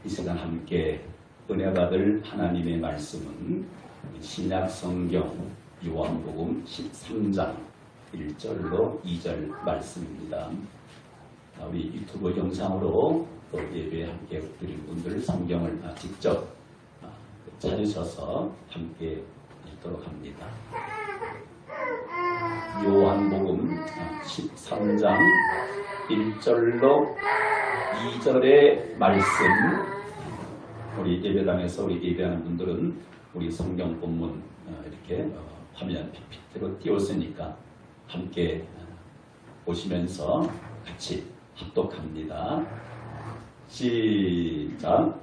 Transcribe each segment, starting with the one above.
이 시간 함께 은혜 받을 하나님의 말씀은 신약성경 요한복음 13장 1절로 2절 말씀입니다. 우리 유튜브 영상으로 또 예배에 함께 드린 분들 성경을 직접 찾으셔서 함께 읽도록 합니다. 요한복음 13장 1절로 2절의 말씀, 우리 예배당에서 우리 예배하는 분들은 우리 성경 본문 이렇게 화면 PPT로 띄웠으니까 함께 보시면서 같이 합독합니다. 시작.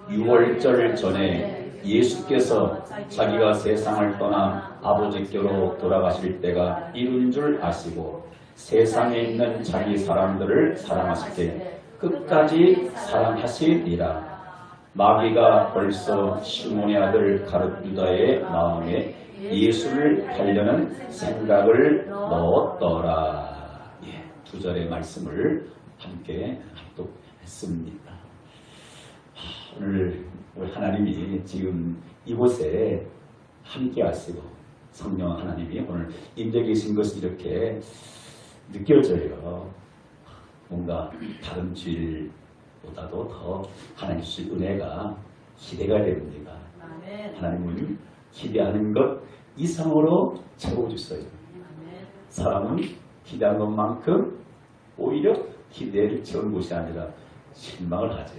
6월절 전에 예수께서 자기가 세상을 떠나 아버지께로 돌아가실 때가 이른 줄 아시고 세상에 있는 자기 사람들을 사랑하시되 끝까지 사랑하시리라. 마귀가 벌써 시몬의 아들 가룟 유다의 마음에 예수를 팔려는 생각을 넣었더라. 두 절의 말씀을 함께 합독했습니다. 오늘 하나님이 지금 이곳에 함께 하시고 성령 하나님이 오늘 임재 계신 것이 이렇게 느껴져요. 뭔가 다른 주일보다도 더 하나님 주실 은혜가 기대가 됩니다. 하나님은 기대하는 것 이상으로 채워주세요. 사람은 기대한 것만큼 오히려 기대를 채운 것이 아니라 실망을 하죠.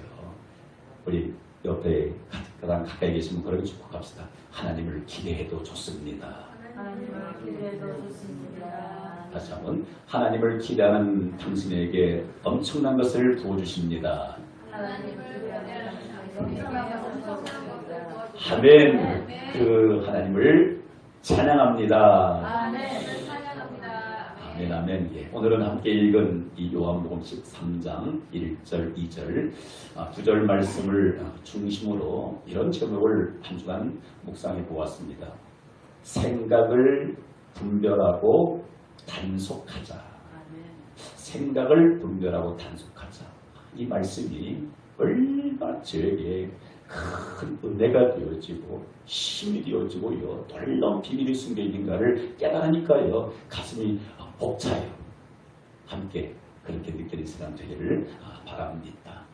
우리 옆에 가장 가까이 계시면 그렇게 축복합시다. 하나님을 기대해도 좋습니다. 하나님을 기대해도 좋습니다. 다시 한번 하나님을 기대하는 당신에게 엄청난 것을 부어주십니다. 하나님을 기대하는 엄청난 것을 부어주십니다. 아멘. 그 하나님을 찬양합니다. 아멘. 찬양합니다. 아멘, 아멘. 오늘은 함께 읽은 이 요한복음 13장 1절, 2절, 9절 말씀을 중심으로 이런 제목을 한 주간 묵상해 보았습니다. 생각을 분별하고 단속하자. 생각을 분별하고 단속하자. 이 말씀이 얼마나 저에게 큰 은혜가 되어지고 힘이 되어지고요. 놀라운 비밀이 숨겨 있는가를 깨달으니까요. 가슴이 벅차요. 함께 그렇게 느끼는 시간 되기를 바랍니다.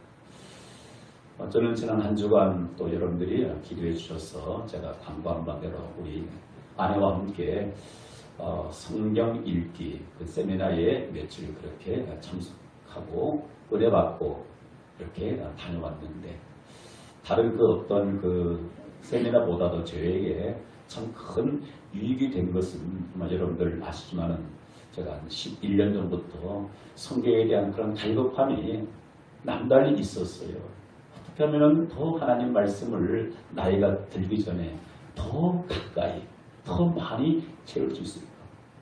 저는 지난 한 주간 또 여러분들이 기도해 주셔서 제가 광고한 바대로 우리 아내와 함께 성경 읽기 그 세미나에 며칠 그렇게 참석하고 은혜 받고 이렇게 다녀왔는데 다른 그 어떤 그 세미나보다도 저에게 참 큰 유익이 된 것은 아마 여러분들 아시지만은 제가 한 11년 전부터 성경에 대한 그런 갈급함이 남달리 있었어요. 어떻게 하면 더 하나님 말씀을 나이가 들기 전에 더 가까이 더 많이 채울 수 있을까.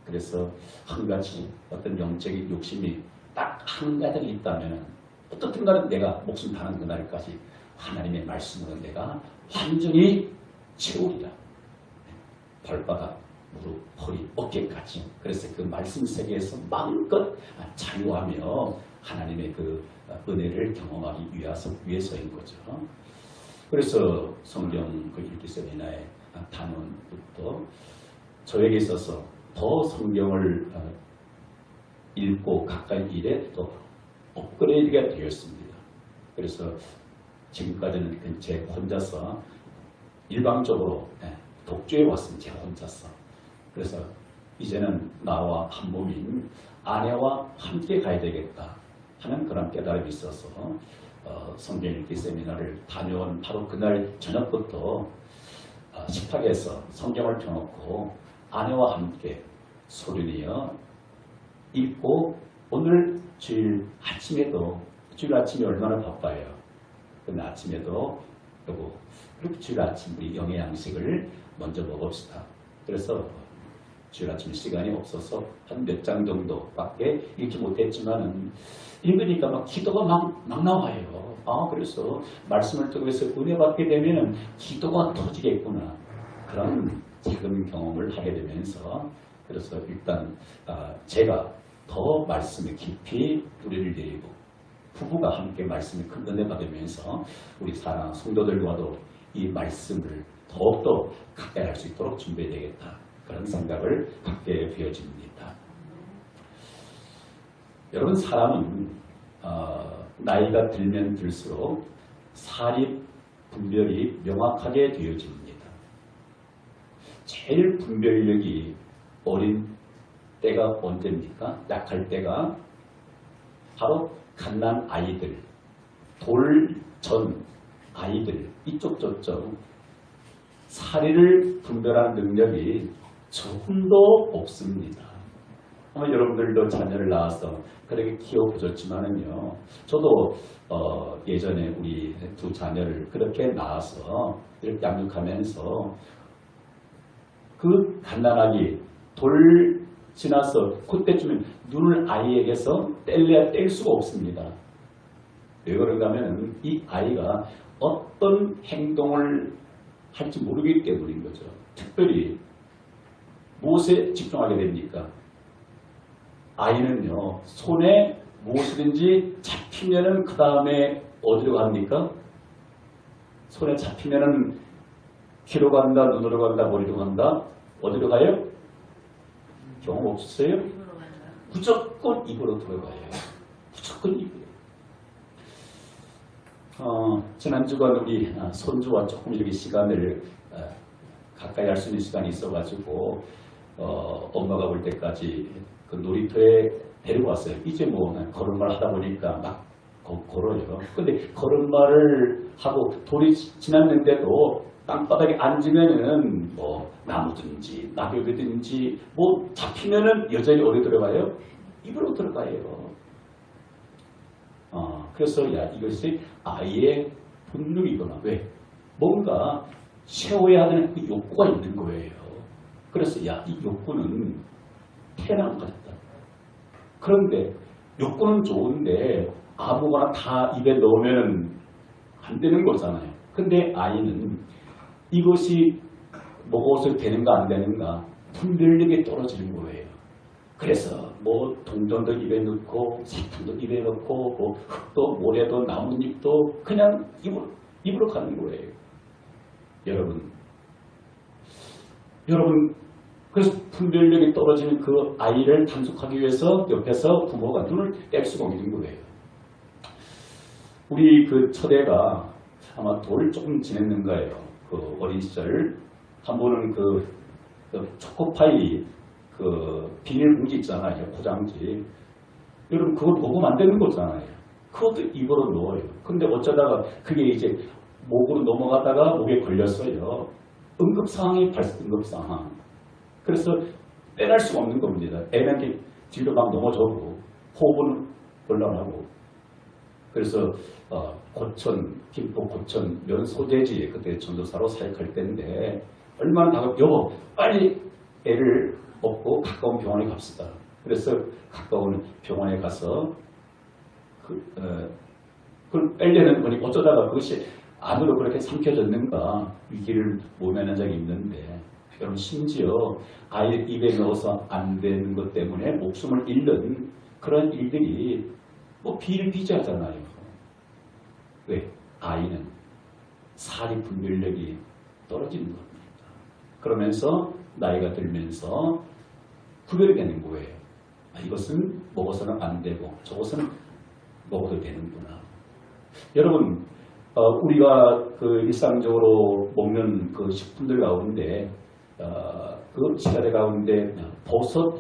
그래서 한 가지 어떤 영적인 욕심이 딱 한 가지 있다면 어떻든 간에 내가 목숨 다하는 그날까지 하나님의 말씀으로 내가 완전히 채우리라. 발바닥, 무릎, 허리, 어깨까지. 그래서 그 말씀 세계에서 마음껏 자유하며 하나님의 그 은혜를 경험하기 위해서인 거죠. 그래서 성경 그 읽기 세미나의 단원부터 저에게 있어서 더 성경을 읽고 가까이 일에 또 업그레이드가 되었습니다. 그래서 지금까지는 제 혼자서 일방적으로 독주해 왔습니다. 제가 혼자서. 그래서 이제는 나와 한 몸인 아내와 함께 가야 되겠다 하는 그런 깨달음이 있어서 성경 읽기 세미나를 다녀온 바로 그날 저녁부터 식탁에서 성경을 펴놓고 아내와 함께 소리내어 읽고 오늘 주일 아침에 얼마나 바빠요. 근데 아침에도 여보 그렇게 주일 아침 우리 영의 양식을 먼저 먹읍시다. 그래서 주일 아침 시간이 없어서 한 몇 장 정도밖에 읽지 못했지만은 읽으니까 막 기도가 막 나와요. 그래서 말씀을 통해서 은혜 받게 되면 기도가 터지겠구나. 그런 작은 경험을 하게 되면서 그래서 일단 제가 더 말씀에 깊이 뿌리를 내리고 부부가 함께 말씀을 큰 은혜 받으면서 우리 사랑하는 성도들과도 이 말씀을 더욱더 가까이 할 수 있도록 준비해야 되겠다. 그런 생각을 갖게 되어집니다. 여러분, 사람은 나이가 들면 들수록 사립 분별이 명확하게 되어집니다. 제일 분별력이 어린 때가 언제입니까? 약할 때가 바로 갓난 아이들, 돌전 아이들, 이쪽 저쪽 사리를 분별하는 능력이 조금도 없습니다. 아마 여러분들도 자녀를 낳아서 그렇게 키워보셨지만은요, 저도 예전에 우리 두 자녀를 그렇게 낳아서 이렇게 양육하면서 그 갓난아기 돌 지나서 그때쯤에 눈을 아이에게서 뗄래야 뗄 수가 없습니다. 왜 그런가 하면 이 아이가 어떤 행동을 할지 모르기 때문인 거죠. 특별히 무엇에 집중하게 됩니까? 아이는요, 손에 무엇이든지 잡히면은 그 다음에 어디로 갑니까? 손에 잡히면은 귀로 간다, 눈으로 간다, 머리로 간다. 어디로 가요? 경험 없으세요? 무조건 입으로 들어가요. 무조건 입으로. 지난주간 우리 손주와 조금 이렇게 시간을 가까이 할 수 있는 시간이 있어가지고 엄마가 올 때까지 그 놀이터에 데리고 왔어요. 이제 뭐 걸음말 하다 보니까 막 걸어요. 근데 걸음말을 하고 돌이 지났는데도 땅바닥에 앉으면은 뭐 나무든지 낙엽이든지 뭐 잡히면은 여전히 어디 들어가요? 입으로 들어가요. 그래서 이것이 아이의 본능이구나. 왜? 뭔가 채워야 하는 그 욕구가 있는 거예요. 그래서 이 욕구는 태어난 것 같다. 그런데 욕구는 좋은데 아무거나 다 입에 넣으면 안 되는 거잖아요. 근데 아이는 이것이 먹어서 되는가 안 되는가 분별력이 떨어지는 거예요. 그래서 뭐 동전도 입에 넣고 사탕도 입에 넣고 뭐 흙도 모래도 나뭇잎도 그냥 입으로 가는 거예요. 여러분 그래서 분별력이 떨어지는 그 아이를 단속하기 위해서 옆에서 부모가 눈을 뗄 수가 없는 거예요. 우리 그 첫애가 아마 돌 조금 지냈는가요. 그 어린 시절 한 번은 그 초코파이 그 비닐봉지 있잖아요. 포장지. 여러분 그걸 먹으면 안 되는 거잖아요. 그것도 입으로 넣어요. 근데 어쩌다가 그게 이제 목으로 넘어가다가 목에 걸렸어요. 응급상황이 응급상황. 그래서 빼낼 수가 없는 겁니다. 애는 뒤로 막 넘어져고 호흡은 곤란하고. 그래서 김포 고천 면 소재지 그때 전도사로 사역할 때인데 얼마나 여보 빨리 애를 업고 가까운 병원에 갑시다. 그래서 가까운 병원에 가서 그걸 빼려는 거니 어쩌다가 그것이 안으로 그렇게 삼켜졌는가 위기를 모면한 적이 있는데 여러분 심지어 아이 입에 넣어서 안 되는 것 때문에 목숨을 잃는 그런 일들이 뭐 비일비재하잖아요. 왜? 아이는 사리 분별력이 떨어지는 겁니다. 그러면서 나이가 들면서 구별이 되는 거예요. 이것은 먹어서는 안 되고 저것은 먹어도 되는구나. 여러분 우리가 그 일상적으로 먹는 그 식품들 가운데 그 식자재 가운데 버섯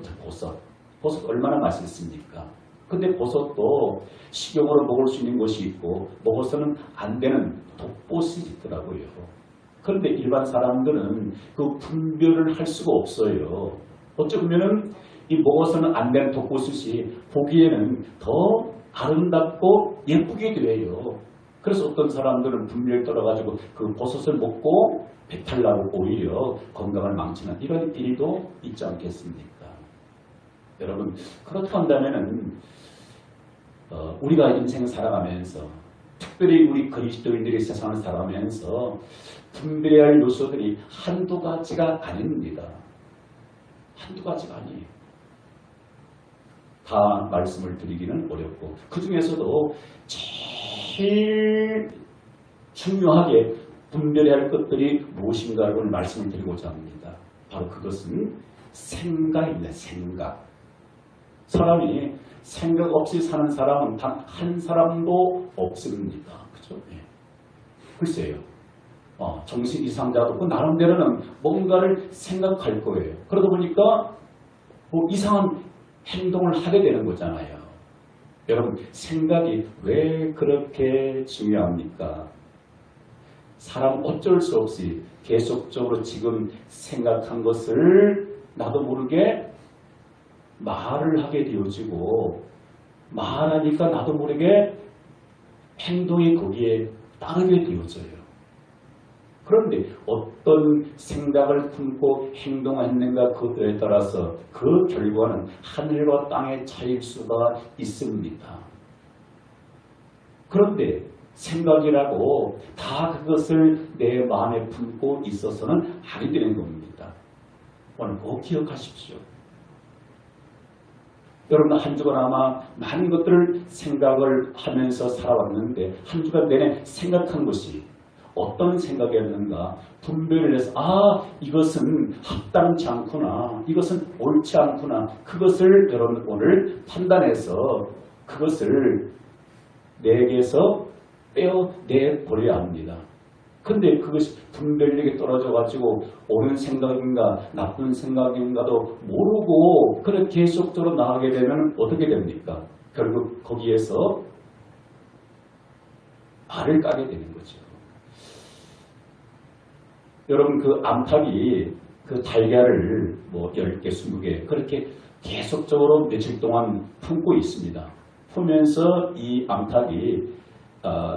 얼마나 맛있습니까? 근데 버섯도 식용으로 먹을 수 있는 것이 있고 먹어서는 안 되는 독버섯이 있더라고요. 그런데 일반 사람들은 그 분별을 할 수가 없어요. 어찌 보면은 이 먹어서는 안 되는 독버섯이 보기에는 더 아름답고 예쁘게 돼요. 그래서 어떤 사람들은 분별이 떨어가지고 그 버섯을 먹고 배탈 나고 오히려 건강을 망치는 이런 일도 있지 않겠습니까? 여러분 그렇다고 한다면은 우리가 인생 살아가면서 특별히 우리 그리스도인들이 세상을 살아가면서 분별해야 할 요소들이 한두 가지가 아닙니다. 한두 가지가 아니에요. 다 말씀을 드리기는 어렵고 그 중에서도 제일 중요하게 분별해야 할 것들이 무엇인가를 오늘 말씀을 드리고자 합니다. 바로 그것은 생각입니다. 생각. 사람이 생각 없이 사는 사람은 단 한 사람도 없습니다. 그죠? 예. 글쎄요. 정신 이상자도 없고 나름대로는 뭔가를 생각할 거예요. 그러다 보니까 뭐 이상한 행동을 하게 되는 거잖아요. 여러분, 생각이 왜 그렇게 중요합니까? 사람 어쩔 수 없이 계속적으로 지금 생각한 것을 나도 모르게 말을 하게 되어지고 말하니까 나도 모르게 행동이 거기에 따르게 되어져요. 그런데 어떤 생각을 품고 행동했는가 그것에 따라서 그 결과는 하늘과 땅의 차이일 수가 있습니다. 그런데 생각이라고 다 그것을 내 마음에 품고 있어서는 아니 되는 겁니다. 오늘 꼭 기억하십시오. 여러분 한 주간 아마 많은 것들을 생각을 하면서 살아왔는데 한 주간 내내 생각한 것이 어떤 생각이었는가 분별을 해서 이것은 합당치 않구나, 이것은 옳지 않구나, 그것을 여러분 오늘 판단해서 그것을 내게서 떼어내버려야 합니다. 근데 그것이 분별력이 떨어져가지고 옳은 생각인가 나쁜 생각인가도 모르고 그렇게 계속적으로 나가게 되면 어떻게 됩니까? 결국 거기에서 알을 까게 되는 거죠. 여러분 그 암탉이 그 달걀을 뭐 10개, 20개 그렇게 계속적으로 며칠 동안 품고 있습니다. 품면서 이 암탉이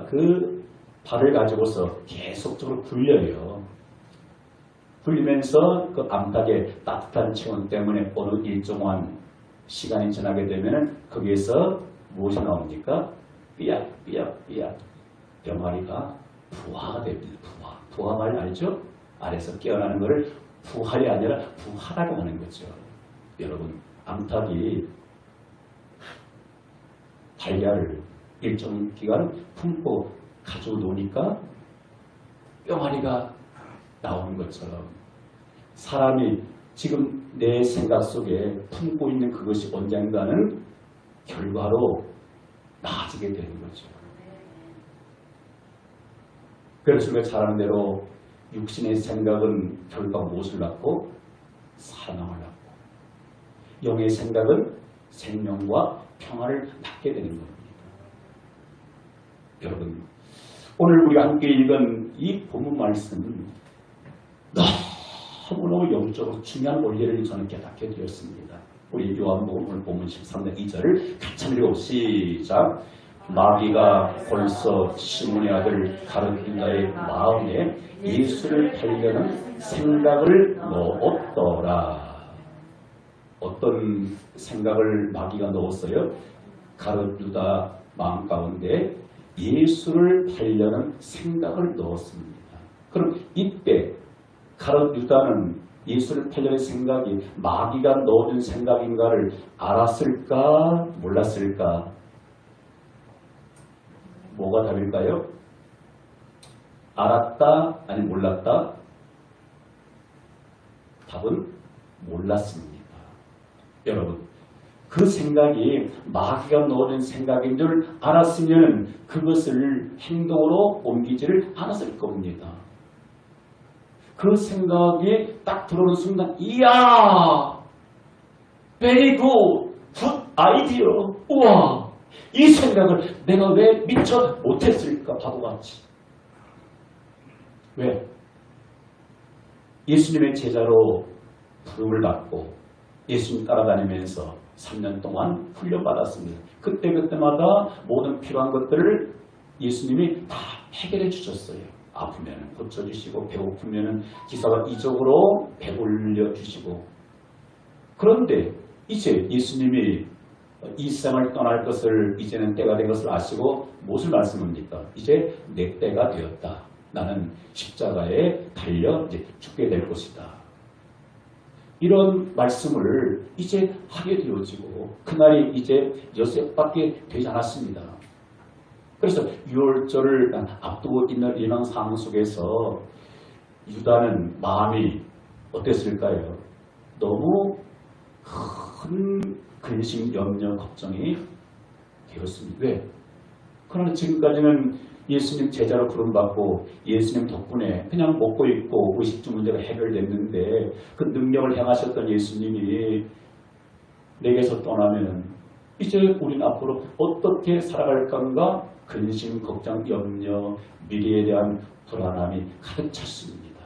그 발을 가지고서 계속적으로 굴려요. 굴리면서 그 암탉의 따뜻한 체온 때문에 어느 일정한 시간이 지나게 되면 거기에서 무엇이 나옵니까? 삐약삐약삐약 병아리가 부화가 됩니다. 부화 말 알죠? 아래서 깨어나는 것을 부활이 아니라 부화라고 하는 거죠. 여러분 암탉이 달걀을 일정 기간 품고 가지고 노니까 뿅아리가 나오는 것처럼 사람이 지금 내 생각 속에 품고 있는 그것이 언젠가는 결과로 나아지게 되는 거죠. 그래서 우리가 잘 아는 대로 육신의 생각은 결과 무엇을 낳고 사망을 낳고 영의 생각은 생명과 평화를 낳게 되는 겁니다. 여러분 오늘 우리가 함께 읽은 이 본문 말씀은 너무너무 영적으로 중요한 원리를 저는 깨닫게 되었습니다. 우리 요한복음 오늘 본문 13장 2절을 같이 읽고 시작. 마귀가 벌써 시몬의 아들 가룟유다의 마음에 예수를 팔려는 생각을 넣었더라. 어떤 생각을 마귀가 넣었어요? 가룟유다 마음 가운데 예수를 팔려는 생각을 넣었습니다. 그럼 이때 가룟유다는 예수를 팔려는 생각이 마귀가 넣어준 생각인가를 알았을까 몰랐을까? 뭐가 답일까요? 알았다 아니 몰랐다? 답은 몰랐습니다. 여러분 그 생각이 마귀가 넣어준 생각인 줄 알았으면 그것을 행동으로 옮기지를 않았을 겁니다. 그 생각이 딱 들어오는 순간 이야 very good 아이디어 우와 이 생각을 내가 왜 미처 못했을까 바보같이. 왜? 예수님의 제자로 부름을 받고 예수님 따라다니면서 3년 동안 훈련받았습니다. 그때마다 모든 필요한 것들을 예수님이 다 해결해 주셨어요. 아프면 고쳐주시고 배고프면 기사가 이적으로 배불려 주시고. 그런데 이제 예수님이 이 세상을 떠날 것을 이제는 때가 된 것을 아시고 무엇을 말씀합니까? 이제 내 때가 되었다. 나는 십자가에 달려 이제 죽게 될 것이다. 이런 말씀을 이제 하게 되어지고 그날이 이제 엿새밖에 되지 않았습니다. 그래서 6월절을 앞두고 있는 이런 상황 속에서 유다는 마음이 어땠을까요? 너무 큰 근심, 염려, 걱정이 되었습니다. 왜? 그러나 지금까지는 예수님 제자로 부름받고 예수님 덕분에 그냥 먹고 입고 의식주 문제가 해결됐는데 그 능력을 행하셨던 예수님이 내게서 떠나면 이제 우리는 앞으로 어떻게 살아갈 건가 근심, 걱정, 염려, 미래에 대한 불안함이 가득 찼습니다.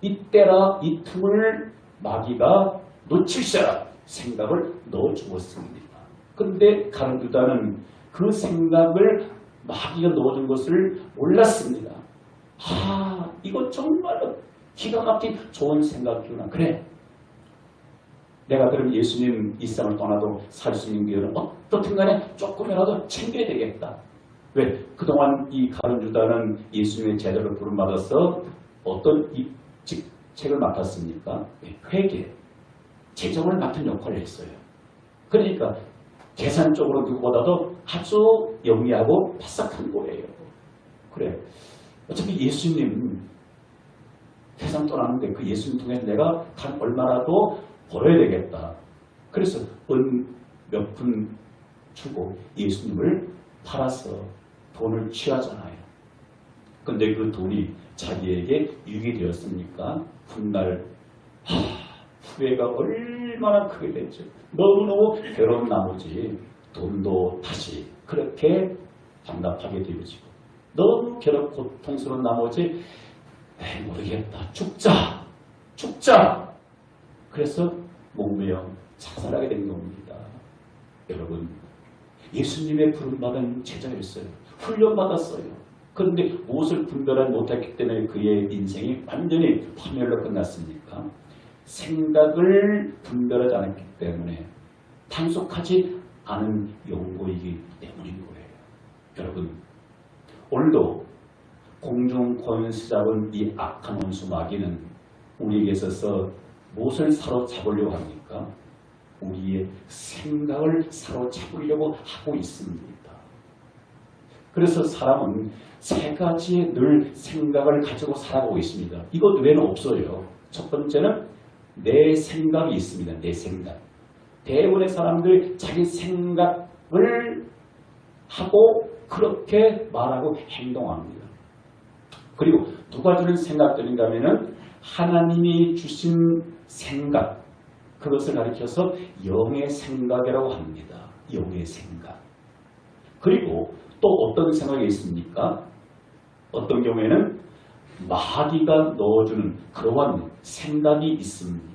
이때라 이 틈을 마귀가 놓칠세라 생각을 넣어주었습니다. 그런데 가룟 유다는 그 생각을 마귀가 넣어준 것을 몰랐습니다. 이거 정말로 기가 막힌 좋은 생각이구나. 그래. 내가 그럼 예수님 이 세상을 떠나도 살 수 있는 기회는 어떻든 간에 조금이라도 챙겨야 되겠다. 왜? 그동안 이 가룟 유다는 예수님의 제자로 부름받아서 어떤 직책을 맡았습니까? 회계, 재정을 맡은 역할을 했어요. 그러니까 계산적으로 누구보다도 아주 영리하고 바삭한 거예요. 그래. 어차피 예수님 세상 떠났는데 그 예수님 통해서 내가 한 얼마라도 벌어야 되겠다. 그래서 은 몇 푼 주고 예수님을 팔아서 돈을 취하잖아요. 근데 그 돈이 자기에게 유익이 되었습니까? 훗날 후회가 얼마나 크게 됐죠. 너무너무 괴로운 나머지 돈도 다시 그렇게 반납하게 되어지고 너무 괴롭고 고통스러운 나머지 모르겠다. 죽자. 그래서 목매어 자살하게 된 겁니다. 여러분, 예수님의 부름받은 제자였어요. 훈련받았어요. 그런데 무엇을 분별하지 못했기 때문에 그의 인생이 완전히 파멸로 끝났습니까? 생각을 분별하지 않았기 때문에 단속하지 않은 용고이기 때문인 거예요. 여러분, 오늘도 공중권세 잡은 이 악한 원수 마귀는 우리에게 있어서 무엇을 사로잡으려고 합니까? 우리의 생각을 사로잡으려고 하고 있습니다. 그래서 사람은 세 가지의 늘 생각을 가지고 살아가고 있습니다. 이것 외에는 없어요. 첫 번째는 내 생각이 있습니다. 내 생각. 대부분의 사람들이 자기 생각을 하고 그렇게 말하고 행동합니다. 그리고 누가 주는 생각들인가 하면은 하나님이 주신 생각, 그것을 가리켜서 영의 생각이라고 합니다. 영의 생각. 그리고 또 어떤 생각이 있습니까? 어떤 경우에는 마귀가 넣어주는 그러한 생각이 있습니다.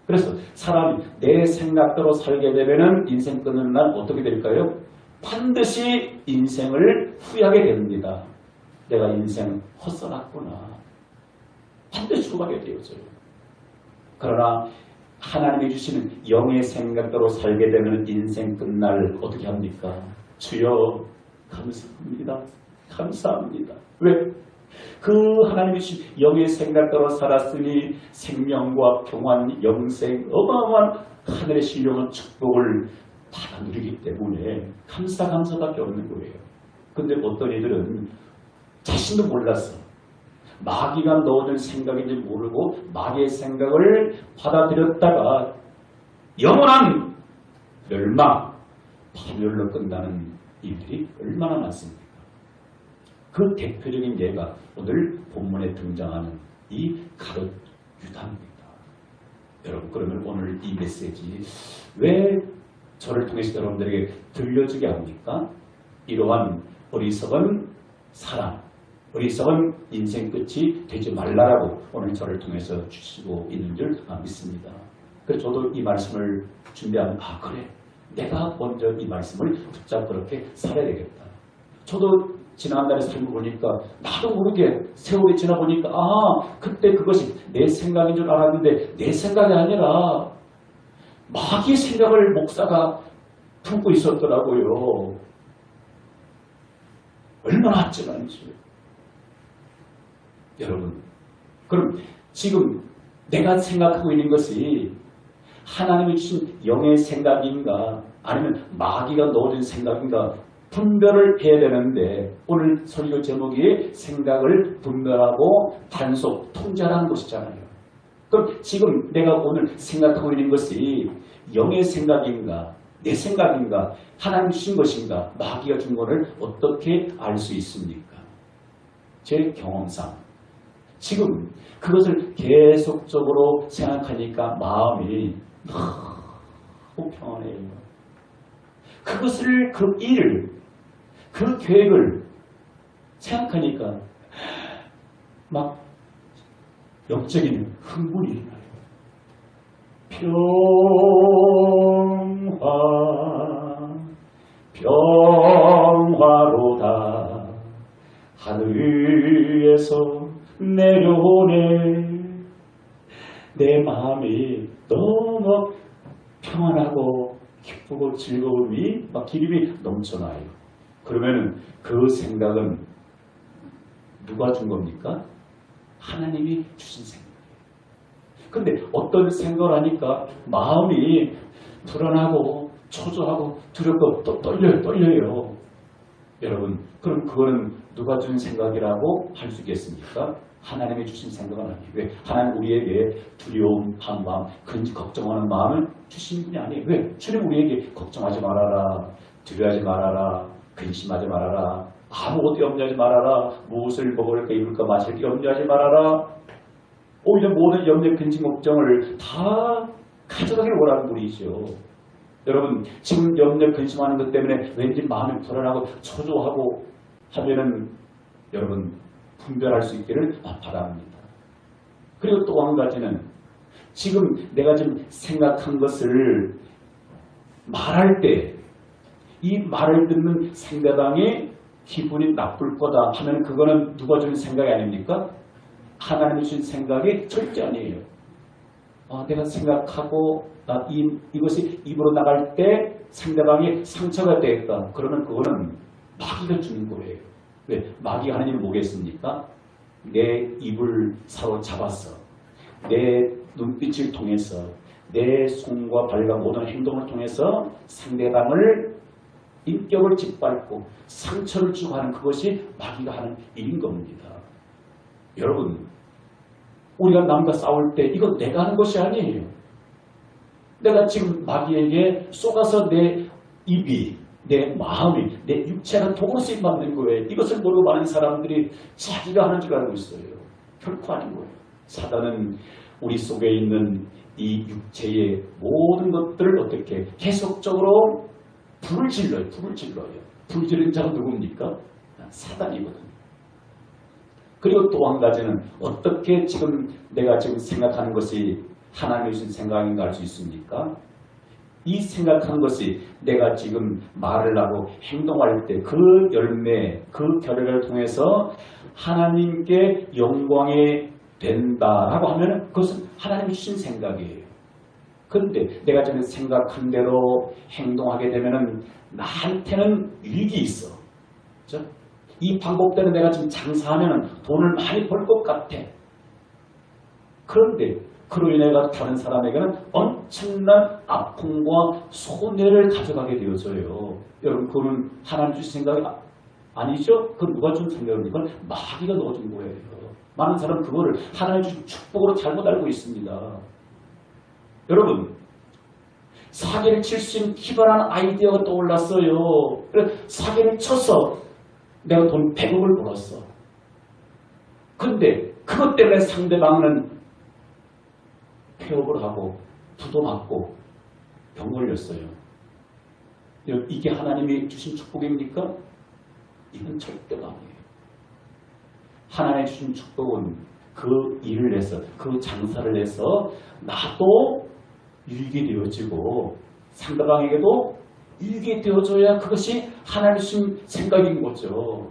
그래서 사람이 내 생각대로 살게 되면 인생 끊는 날 어떻게 될까요? 반드시 인생을 후회하게 됩니다. 내가 인생 헛살았구나. 반드시 후회하게 되어져요. 그러나 하나님이 주시는 영의 생각대로 살게 되면 인생 끝날 어떻게 합니까? 주여 감사합니다. 감사합니다. 왜? 그 하나님이 주신 영의 생각대로 살았으니 생명과 평안, 영생, 어마어마한 하늘의 신령한 축복을 다 누리기 때문에 감사밖에 없는 거예요. 근데 어떤 이들은 자신도 몰랐어. 마귀가 넣어준 생각인지 모르고 마귀의 생각을 받아들였다가 영원한 멸망, 파멸로 끝나는 일들이 얼마나 많습니까? 그 대표적인 예가 오늘 본문에 등장하는 이 가룟 유다입니다. 여러분, 그러면 오늘 이 메시지 왜 저를 통해서 여러분들에게 들려주게 합니까? 이러한 어리석은 사람, 어리석은 인생 끝이 되지 말라라고 오늘 저를 통해서 주시고 있는 줄 믿습니다. 그래서 저도 이 말씀을 준비하면 그래, 내가 먼저 이 말씀을 붙잡고 그렇게 살아야 되겠다. 저도 지난달에 살고 보니까 나도 모르게 세월이 지나보니까 그때 그것이 내 생각인 줄 알았는데 내 생각이 아니라 마귀의 생각을 목사가 품고 있었더라고요. 얼마나 아찔한지. 여러분, 그럼 지금 내가 생각하고 있는 것이 하나님이 주신 영의 생각인가 아니면 마귀가 넣어준 생각인가 분별을 해야 되는데 오늘 설교 제목이 생각을 분별하고 단속, 통제하는 것이잖아요. 그럼 지금 내가 오늘 생각하고 있는 것이 영의 생각인가 내 생각인가 하나님 주신 것인가 마귀가 준 것을 어떻게 알 수 있습니까? 제 경험상 지금 그것을 계속적으로 생각하니까 마음이 너무 평안해요. 그것을 그 일을 그 계획을 생각하니까 막 영적인 흥분이 일어나요. 평화로다 하늘에서 내려오네. 내 마음이 너무 평안하고 기쁘고 즐거움이 막 기름이 넘쳐나요. 그러면은 그 생각은 누가 준 겁니까? 하나님이 주신 생각이에요. 근데 어떤 생각을 하니까 마음이 불안하고 초조하고 두렵고 또 떨려요. 여러분, 그럼 그거는 누가 준 생각이라고 할 수 있겠습니까? 하나님이 주신 생각은 아니에요. 왜? 하나님 우리에게 두려움, 한마음, 걱정하는 마음을 주신 분이 아니에요. 왜? 주님 우리에게 걱정하지 말아라, 두려워하지 말아라, 근심하지 말아라, 아무것도 염려하지 말아라, 무엇을 먹을까 입을까 마실까 염려하지 말아라. 오히려 모든 염려, 근심, 걱정을 다 가져가기를 원하는 분이죠. 여러분 지금 염려, 근심하는 것 때문에 왠지 마음이 불안하고 초조하고 하면은 여러분 분별할 수 있기를 바랍니다. 그리고 또 한 가지는 지금 내가 지금 생각한 것을 말할 때 이 말을 듣는 상대방의 기분이 나쁠 거다 하면 그거는 누가 주는 생각이 아닙니까? 하나님이 주신 생각이 절대 아니에요. 내가 생각하고 이것이 입으로 나갈 때 상대방이 상처가 되겠다. 그러면 그거는 마귀가 주는 거예요. 왜? 마귀가 하나님을 뭐겠습니까? 내 입을 사로잡아서 내 눈빛을 통해서 내 손과 발과 모든 행동을 통해서 상대방을 인격을 짓밟고 상처를 주고 하는 그것이 마귀가 하는 일인 겁니다. 여러분 우리가 남과 싸울 때 이거 내가 하는 것이 아니에요. 내가 지금 마귀에게 쏘가서 내 입이 내 마음이 내 육체가 도구로 쓰임받는 거예요. 이것을 모르고 많은 사람들이 자기가 하는 줄 알고 있어요. 결코 아닌 거예요. 사단은 우리 속에 있는 이 육체의 모든 것들을 어떻게 계속적으로 불을 질러요. 불 지른 자가 누굽니까? 사단이거든요. 그리고 또 한 가지는 어떻게 지금 내가 지금 생각하는 것이 하나님이 주신 생각인가 알 수 있습니까? 이 생각한 것이 내가 지금 말을 하고 행동할 때 그 열매, 그 결과를 통해서 하나님께 영광이 된다라고 하면 그것은 하나님이 주신 생각이에요. 그런데 내가 전에 생각한 대로 행동하게 되면 나한테는 유익이 있어. 그렇죠? 이 방법대로 내가 지금 장사하면 돈을 많이 벌 것 같아. 그런데 그로 인해 다른 사람에게는 엄청난 아픔과 손해를 가져가게 되어져요. 여러분 그건 하나님 주신 생각이 아니죠? 그건 누가 준 생각입니까? 마귀가 넣어준 거예요. 많은 사람은 그거를 하나님 주신 축복으로 잘못 알고 있습니다. 여러분 사기를 칠 수 있는 기발한 아이디어가 떠올랐어요. 그래서 사기를 쳐서 내가 돈 100억을 벌었어. 근데 그것 때문에 상대방은 폐업을 하고 부도 맞고 병 걸렸어요. 이게 하나님이 주신 축복입니까? 이건 절대가 아니에요. 하나님이 주신 축복은 그 일을 해서 그 장사를 해서 나도 유익이 되어지고 상대방에게도 유익이 되어져야 그것이 하나님이 주신 생각인 거죠.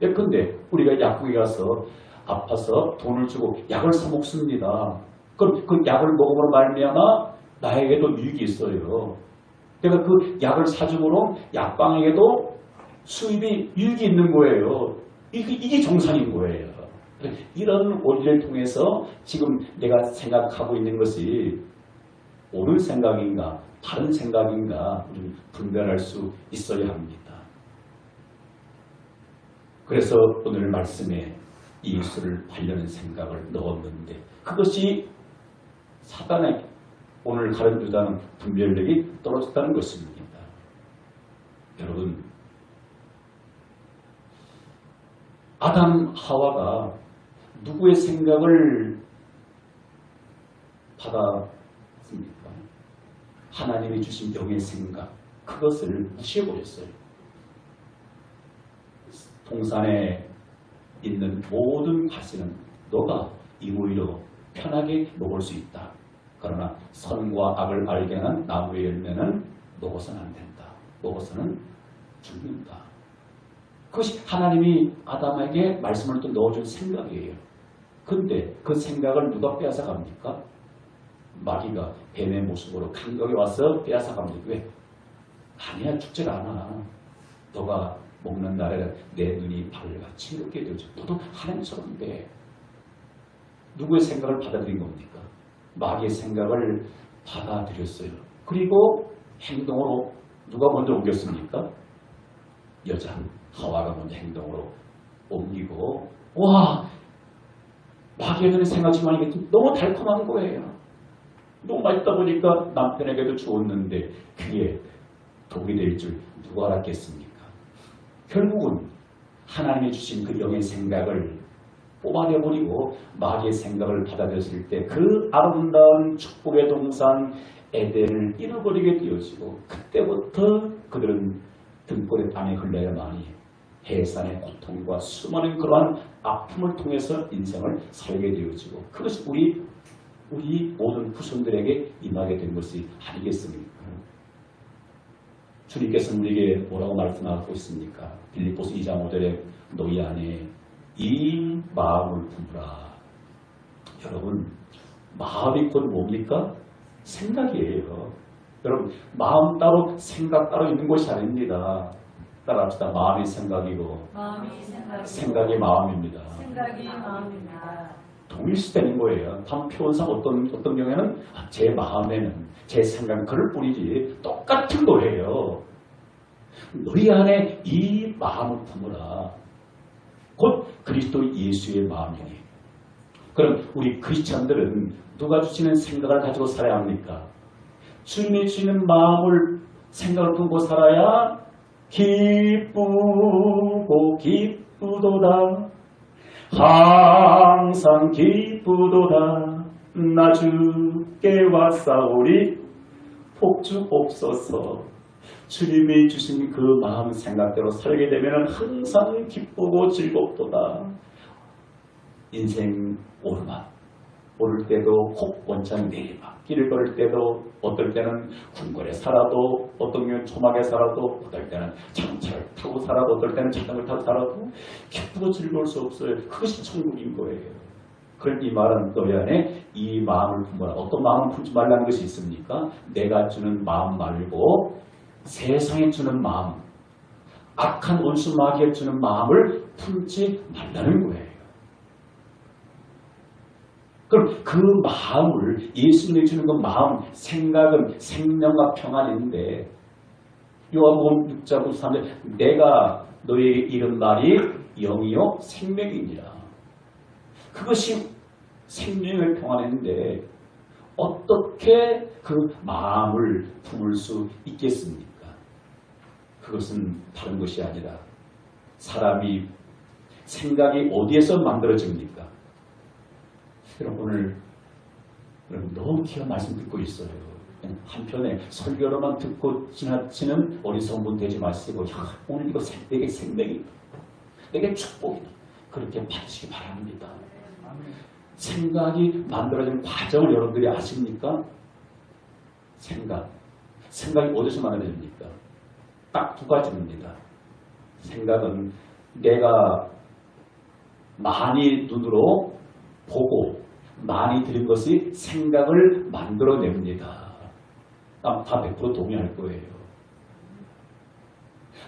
예컨대 우리가 약국에 가서 아파서 돈을 주고 약을 사 먹습니다. 그럼 그 약을 먹음으로 말미암아 나에게도 유익이 있어요. 내가 그 약을 사줌으로 약방에게도 수입이 유익이 있는 거예요. 이게 정상인 거예요. 이런 원리를 통해서 지금 내가 생각하고 있는 것이 옳은 생각인가 다른 생각인가 우리는 분별할 수 있어야 합니다. 그래서 오늘 말씀에 예수를 팔려는 생각을 넣었는데 그것이 사단의 오늘 가른 유다는 분별력이 떨어졌다는 것입니다. 여러분, 아담 하와가 누구의 생각을 받았습니까? 하나님이 주신 영의 생각, 그것을 무시해버렸어요. 동산에 있는 모든 과실은 너가 이무이로 편하게 먹을 수 있다. 그러나 선과 악을 알게 하는 나무의 열매는 먹어서는 안 된다. 먹어서는 죽는다. 그것이 하나님이 아담에게 말씀을 또 넣어준 생각이에요. 근데 그 생각을 누가 빼앗아갑니까? 마귀가 뱀의 모습으로 감격에 와서 빼앗아갑니다. 왜? 아니야, 죽질 않아. 너가 먹는 날에 내 눈이 밝아같이 이렇게 되죠. 너도 하나님처럼 돼. 누구의 생각을 받아들인 겁니까? 마귀의 생각을 받아들였어요. 그리고 행동으로 누가 먼저 옮겼습니까? 여자 하와가 먼저 행동으로 옮기고 와 마귀의 눈에 생각지만 이게 너무 달콤한 거예요. 너무 맛있다 보니까 남편에게도 주었는데 그게 독이 될 줄 누가 알았겠습니까? 결국은 하나님이 주신 그 영의 생각을 뽑아내버리고 마귀의 생각을 받아들였을 때 그 아름다운 축복의 동산 에덴을 잃어버리게 되어지고 그때부터 그들은 등골의 땀이 흘러야만이 해산의 고통과 수많은 그러한 아픔을 통해서 인생을 살게 되어지고 그것이 우리 모든 후손들에게 임하게 된 것이 아니겠습니까? 주님께서는 우리에게 뭐라고 말씀하고 있습니까? 빌립보서 2장 5절에 너희 안에 이 마음을 품으라. 여러분, 마음이 곧 뭡니까? 생각이에요. 여러분, 마음 따로 생각 따로 있는 것이 아닙니다. 따라합시다. 마음이 생각이고 생각이 마음입니다. 생각이 마음입니다. 동일시되는 거예요. 다음 표현상 어떤 경우에는 제 마음에는 제 생각은 그럴 뿐이지 똑같은 거예요. 너희 안에 이 마음을 품으라. 곧 그리스도 예수의 마음이니. 그럼 우리 크리스찬들은 누가 주시는 생각을 가지고 살아야 합니까? 주님이 주시는 마음을 생각을 품고 살아야 기쁘고 기쁘도다. 항상 기쁘도다. 나 주께 왔사오리 복주옵소서. 주님이 주신 그 마음 생각대로 살게 되면 항상 기쁘고 즐겁도다. 인생 오르막 오를 때도 혹 원창 내리막 길을 걸을 때도 어떨 때는 궁궐에 살아도 어떤 경우는 초막에 살아도 어떨 때는 자동차를 타고 살아도 어떨 때는 자전거를 타고 살아도 기쁘고 즐거울 수 없어요. 그것이 천국인 거예요. 그럼 이 말은 너희 안에 이 마음을 품어라. 어떤 마음을 품지 말라는 것이 있습니까? 내가 주는 마음 말고 세상에 주는 마음, 악한 원수 마귀에 주는 마음을 품지 말라는 거예요. 그럼 그 마음을 예수님이 주는 그 마음, 생각은 생명과 평안인데 요한복음 6장 93절 내가 너희에게 이른 말이 영이요 생명이니라. 그것이 생명의 평안인데 어떻게 그 마음을 품을 수 있겠습니까? 그것은 다른 것이 아니라 사람이 생각이 어디에서 만들어집니까? 여러분 오늘 너무 귀한 말씀 듣고 있어요. 한편에 설교로만 듣고 지나치는 어리석은 되지 마시고 오늘 이거 내게 생명이다. 내게 축복이다. 그렇게 받으시기 바랍니다. 생각이 만들어지는 과정을 여러분들이 아십니까? 생각이 어디서 만들어집니까? 딱 두 가지입니다. 생각은 내가 많이 눈으로 보고 많이 들은 것이 생각을 만들어냅니다. 다 100% 동의할 거예요.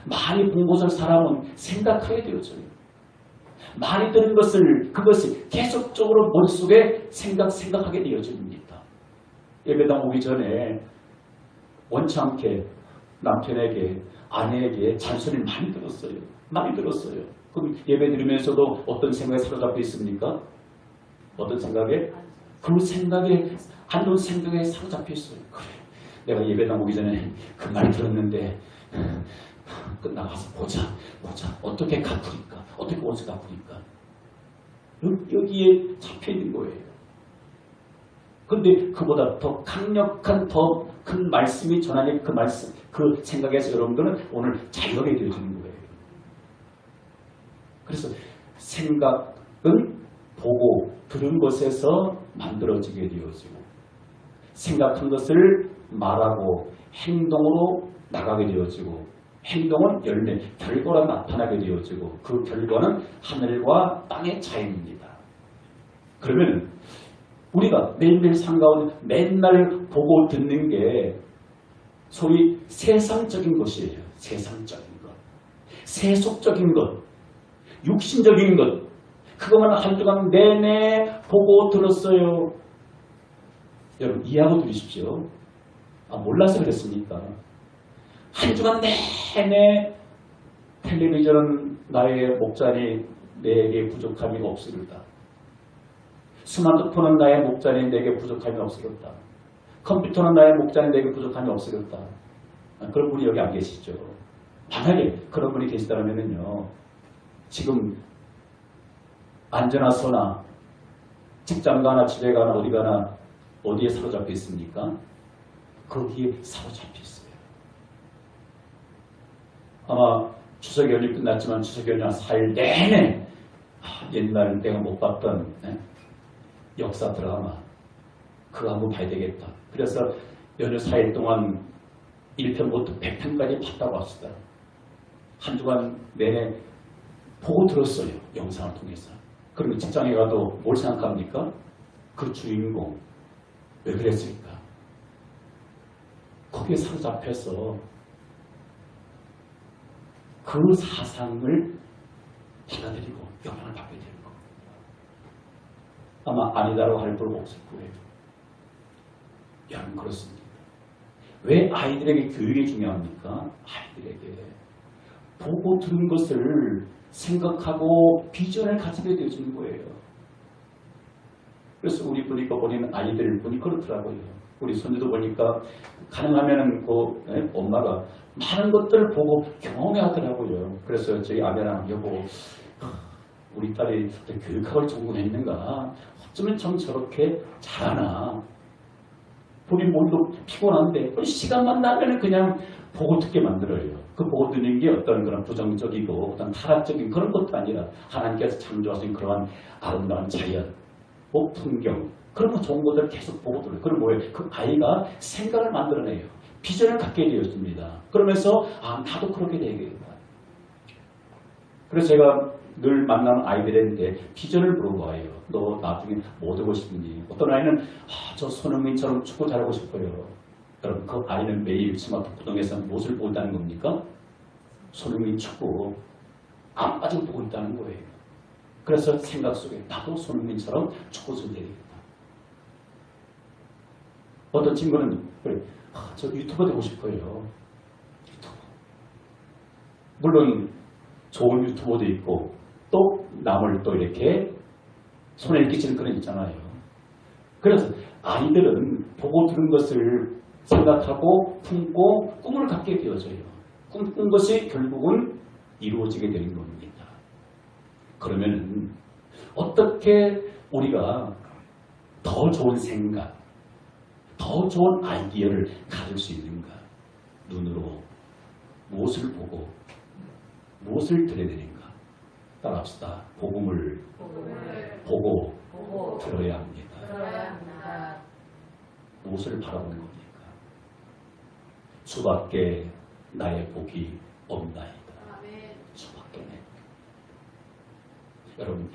많이 본 것을 사람은 생각하게 되어져요. 많이 들은 것을 그것이 계속적으로 머릿속에 생각하게 되어집니다. 예배당 오기 전에 원치 않게 남편에게 아내에게 잔소리를 많이 들었어요. 많이 들었어요. 그럼 예배 드리면서도 어떤 생각에 사로잡혀 있습니까? 어떤 생각에? 그 생각에 안 좋은 생각에 사로잡혀 있어요. 그래, 내가 예배당 오기 전에 그 말 들었는데 끝나가서 보자. 어떻게 갚으니까? 어떻게 옷을 갚으니까? 여기에 잡혀 있는 거예요. 그런데 그보다 더 강력한 더 큰 말씀이 전하는 그 말씀, 그 생각에서 여러분들은 오늘 자유하게 되어지는 거예요. 그래서 생각은 보고 들은 것에서 만들어지게 되어지고 생각한 것을 말하고 행동으로 나가게 되어지고 행동은 열매, 결과가 나타나게 되어지고 그 결과는 하늘과 땅의 차이입니다. 그러면 우리가 매일매일 삶 가운데 맨날 보고 듣는 게 소위 세상적인 것이에요. 세상적인 것. 세속적인 것. 육신적인 것. 그것만 한 주간 내내 보고 들었어요. 여러분 이해하고 들으십시오. 몰라서 그랬습니까? 한 주간 내내 텔레비전은 나의 목자니 내게 부족함이 없으리다. 스마트폰은 나의 목자니 내게 부족함이 없으리다. 컴퓨터는 나의 목자니 내게 부족함이 없으리다. 그런 분이 여기 안 계시죠. 만약에 그런 분이 계시다면요, 지금 앉아나 서나 직장 가나 집에 가나 어디 가나 어디에 사로잡혀 있습니까? 거기에 사로잡혀 있어요. 아마 추석 연휴 끝났지만 추석 연휴 한 4일 내내 옛날 내가 못 봤던 역사 드라마 그거 한번 봐야 되겠다. 그래서 연휴 4일 동안 1편부터 100편까지 봤다고 합시다. 한 주간 내내 보고 들었어요. 영상을 통해서. 그러면 직장에 가도 뭘 생각합니까? 그 주인공 왜 그랬을까? 거기에 사로잡혀서 그 사상을 받아들이고 영향을 받게 되는 겁니다. 아마 아니다라고 할 분 없을 거예요. 여러분 그렇습니다. 왜 아이들에게 교육이 중요합니까? 아이들에게 보고 들은 것을 생각하고 비전을 가지게 되어지는 거예요. 그래서 우리 보니까 보니는 아이들 보니 그렇더라고요. 우리 손주도 보니까 가능하면은 그 엄마가 많은 것들을 보고 경험해 하더라고요. 그래서 저희 아내랑 여보, 우리 딸이 교육학을 전공했는가? 어쩌면 참 저렇게 잘하나? 본인 몸도 피곤한데 시간만 나면 그냥 보고 듣게 만들어요. 그 보고 듣는 게 어떤 그런 부정적이고 어떤 타락적인 그런 것도 아니라 하나님께서 창조하신 그러한 아름다운 자연, 풍경 그런 거 좋은 것들을 계속 보고 들어요. 그럼 뭐예요? 그 아이가 생각을 만들어내요. 비전을 갖게 되었습니다. 그러면서 나도 그렇게 되겠다. 그래서 제가 늘 만나는 아이들인데 비전을 물어봐요. 너 나중에 뭐 되고 싶니? 어떤 아이는 저 손흥민처럼 축구 잘하고 싶어요. 여러분 그 아이는 매일 스마트폰에서 무엇을 보고 있다는 겁니까? 손흥민 축구 안 빠지고 보고 있다는 거예요. 그래서 생각 속에 나도 손흥민처럼 축구 좀 되겠다. 어떤 친구는 그래, 저 유튜버 되고 싶어요. 유튜버. 물론 좋은 유튜버도 있고 또 남을 또 이렇게 손에 끼치는 그런 있잖아요. 그래서 아이들은 보고 들은 것을 생각하고 품고 꿈을 갖게 되어져요. 꿈꾼 것이 결국은 이루어지게 되는 겁니다. 그러면 어떻게 우리가 더 좋은 생각, 더 좋은 아이디어를 가질 수 있는가? 눈으로 무엇을 보고 무엇을 들여내는가? 따라합시다. 복음을 보고 들어야 합니다. 무엇을 바라보는 겁니까? 주밖에 나의 복이 없나이다. 주밖에. 여러분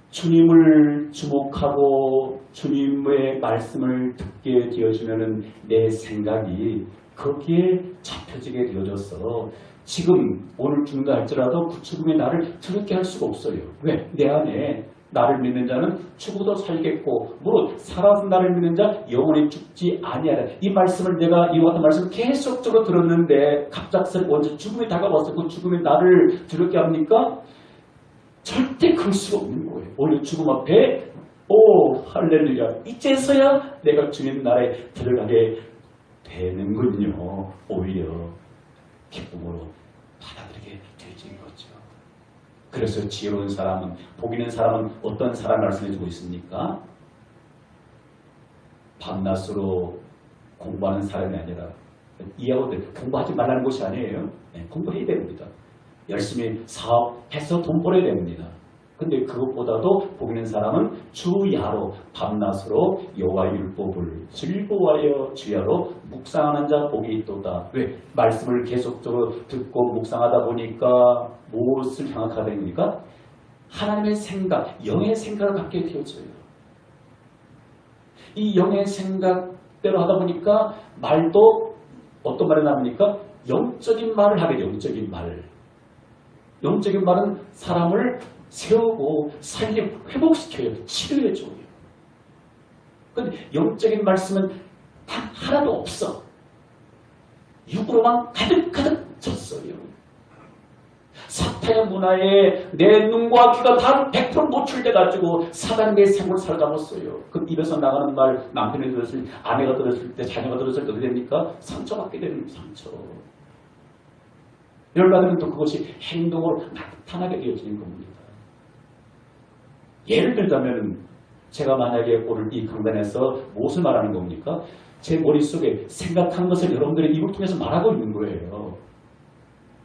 주님을 주목하고 주님의 말씀을 듣게 되어지면 내 생각이 거기에 잡혀지게 되어져서 지금 오늘 죽는다 할지라도 그 죽음이 나를 더럽게 할 수가 없어요. 왜? 내 안에 나를 믿는 자는 죽어도 살겠고 무릇 살아서 나를 믿는 자 영원히 죽지 아니하라. 이 말씀을 내가 이와 같은 말씀을 계속적으로 들었는데 갑작스레 언제 죽음이 다가와서 그 죽음이 나를 더럽게 합니까? 절대 그럴 수가 없는 거예요. 오히려 죽음 앞에 오 할렐루야 이제서야 내가 주님 나라에 들어가게 되는군요. 오히려 기쁨으로 받아들이게 되는 거죠. 그래서 지혜로운 사람은, 복 있는 사람은 어떤 사람 말씀해주고 있습니까? 밤낮으로 공부하는 사람이 아니라, 이해하고 공부하지 말라는 것이 아니에요. 네, 공부해야 됩니다. 열심히 사업해서 돈 벌어야 됩니다. 근데 그것보다도 복 있는 사람은 주야로 밤낮으로 여호와의 율법을 즐거워하여 주야로 묵상하는 자 복이 있도다. 왜? 말씀을 계속적으로 듣고 묵상하다 보니까 무엇을 향하게 됩니까? 하나님의 생각, 영의 생각을 갖게 되어져요. 이 영의 생각대로 하다 보니까 말도 어떤 말이 나옵니까? 영적인 말을 하게 돼요. 영적인 말. 영적인 말은 사람을 세우고 살리고 회복시켜요. 치료해줘요. 그런데 영적인 말씀은 단 하나도 없어. 육으로만 가득가득 찼어요. 사탄의 문화에 내 눈과 귀가 다 100% 노출돼가지고 사단의 내 생을 살아감았어요. 그 입에서 나가는 말 남편이 들었을 때, 아내가 들었을 때, 자녀가 들었을 때 어떻게 됩니까? 상처받게 되는 상처. 열받으면 또 그것이 행동으로 나타나게 되어지는 겁니다. 예를 들자면 제가 만약에 오늘 이 강단에서 무엇을 말하는 겁니까? 제 머릿속에 생각한 것을 여러분들의 입을 통해서 말하고 있는 거예요.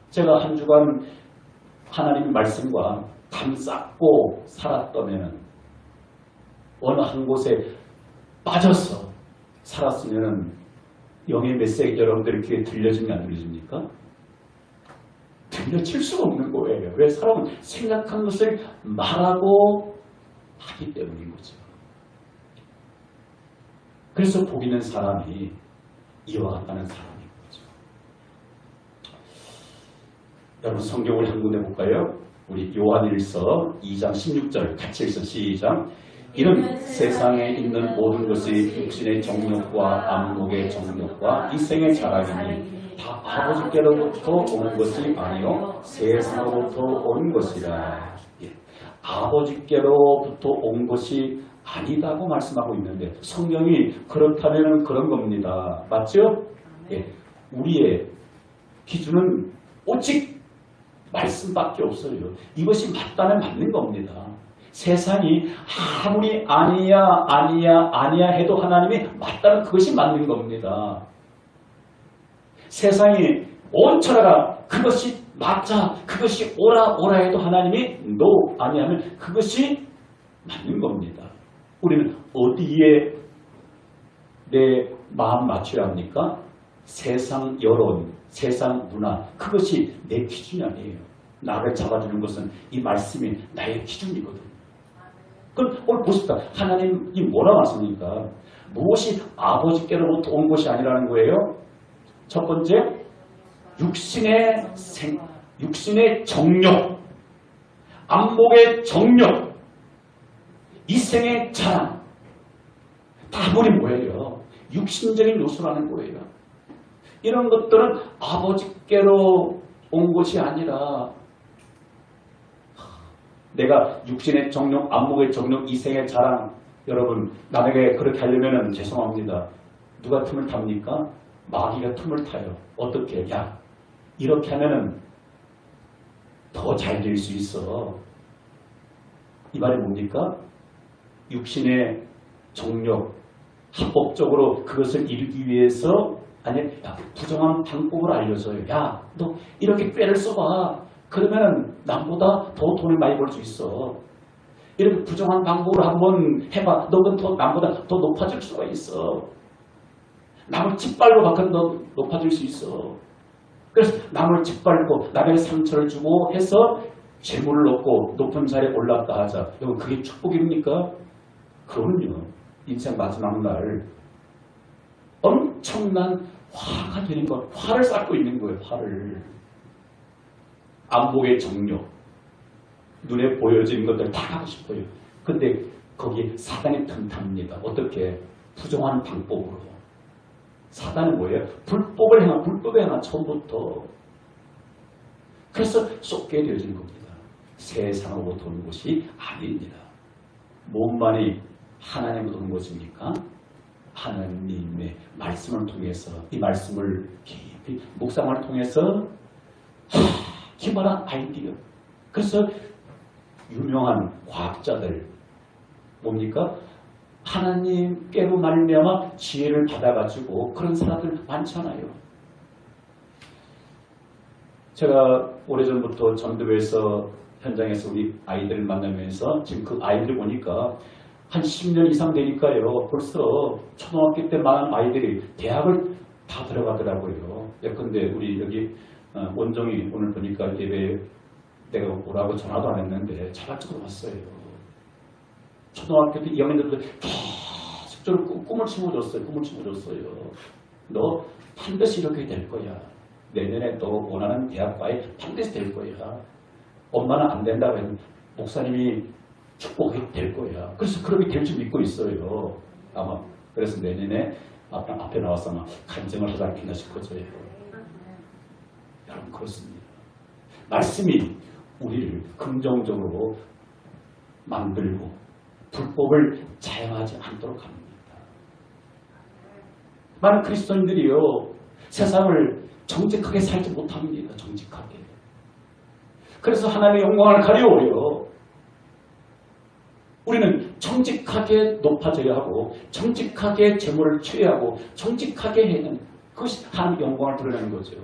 제가 한 주간 하나님의 말씀과 감싸고 살았다면 어느 한 곳에 빠져서 살았으면 영의 메시지 여러분들의 귀에 들려지면 안 들려집니까? 들려칠 수가 없는 거예요. 왜? 사람은 생각한 것을 말하고 하기 때문인 거죠. 그래서 복 있는 사람이 이와 같다는 사람인 거죠. 여러분 성경을 한 군데 볼까요? 우리 요한일서 2장 16절 같이 읽어 시작. 이는 세상에 있는 모든 것이 육신의 정욕과 안목의 정욕과 이생의 자랑이니 다 아버지께로부터 온 것이 아니요 세상으로부터 온 것이라. 아버지께로부터 온 것이 아니다고 말씀하고 있는데 성경이 그렇다면 그런 겁니다. 맞죠? 예. 우리의 기준은 오직 말씀밖에 없어요. 이것이 맞다면 맞는 겁니다. 세상이 아무리 아니야 해도 하나님이 맞다면 그것이 맞는 겁니다. 세상이 온 천하가 그것이 맞자, 그것이 오라 해도 하나님이 no 아니하면 그것이 맞는 겁니다. 우리는 어디에 내 마음 맞춰야 합니까? 세상 여론, 세상 문화, 그것이 내 기준이 아니에요. 나를 잡아주는 것은 이 말씀이 나의 기준이거든. 그럼 오늘 보십시다. 하나님이 뭐라고 하십니까? 무엇이 아버지께로부터 온 것이 아니라는 거예요? 첫 번째, 육신의 정욕, 안목의 정욕, 이생의 자랑. 다 버린 거예요. 육신적인 요소라는 거예요. 이런 것들은 아버지께로 온 것이 아니라 내가 육신의 정욕, 안목의 정욕, 이생의 자랑. 여러분 남에게 그렇게 하려면 죄송합니다. 누가 틈을 탑니까? 마귀가 틈을 타요. 어떻게? 야 이렇게 하면은 더 잘 될 수 있어. 이 말이 뭡니까? 육신의 정욕, 합법적으로 그것을 이루기 위해서 부정한 방법을 알려줘요. 야, 너 이렇게 꾀를 써봐. 그러면 남보다 더 돈을 많이 벌 수 있어. 이렇게 부정한 방법으로 한번 해봐. 너는 남보다 더 높아질 수가 있어. 남을 짓밟고 밖은 더 높아질 수 있어. 그래서 남을 짓밟고 남에게 상처를 주고 해서 재물을 얻고 높은 자리에 올랐다 하자. 여러분 그게 축복입니까? 그럼요. 인생 마지막 날 엄청난 화가 되는 거, 화를 쌓고 있는 거예요. 화를. 안목의 정욕, 눈에 보여지는 것들 다 하고 싶어요. 근데 거기에 사단이 틈탑니다. 어떻게? 부정한 방법으로. 사단은 뭐예요? 불법에 향한 처음부터. 그래서 쏟게 되어지는 겁니다. 세상으로 도는 것이 아닙니다. 몸만이 하나님으로 도는 것입니까? 하나님의 말씀을 통해서, 이 말씀을 깊이 묵상을 통해서 기발한 아이디어. 그래서 유명한 과학자들 뭡니까? 하나님께로 말미암아 지혜를 받아가지고 그런 사람들 많잖아요. 제가 오래전부터 전도회에서 현장에서 우리 아이들을 만나면서 지금 그 아이들 보니까 한 10년 이상 되니까요. 벌써 초등학교 때 많은 아이들이 대학을 다 들어가더라고요. 예컨대 우리 여기 원정이 오늘 보니까 예배 내가 오라고 전화도 안 했는데 자발적으로 왔어요. 초등학교 때 2학년 때부터 계속 저를 꿈을 심어줬어요. 너 반드시 이렇게 될 거야. 내년에 너 원하는 대학과에 반드시 될 거야. 엄마는 안 된다고 해도 목사님이 축복이 될 거야. 그래서 그렇게 될 줄 믿고 있어요. 아마 그래서 내년에 앞에 나와서 아마 간증을 하지 않겠나 싶어져요. 여러분 그렇습니다. 말씀이 우리를 긍정적으로 만들고 불법을 자행하지 않도록 합니다. 많은 그리스도인들이요 세상을 정직하게 살지 못합니다. 정직하게. 그래서 하나님의 영광을 가려워요. 우리는 정직하게 높아져야 하고 정직하게 재물을 취하고 정직하게 해야 하는 그것이 하나님의 영광을 드러내는 거죠.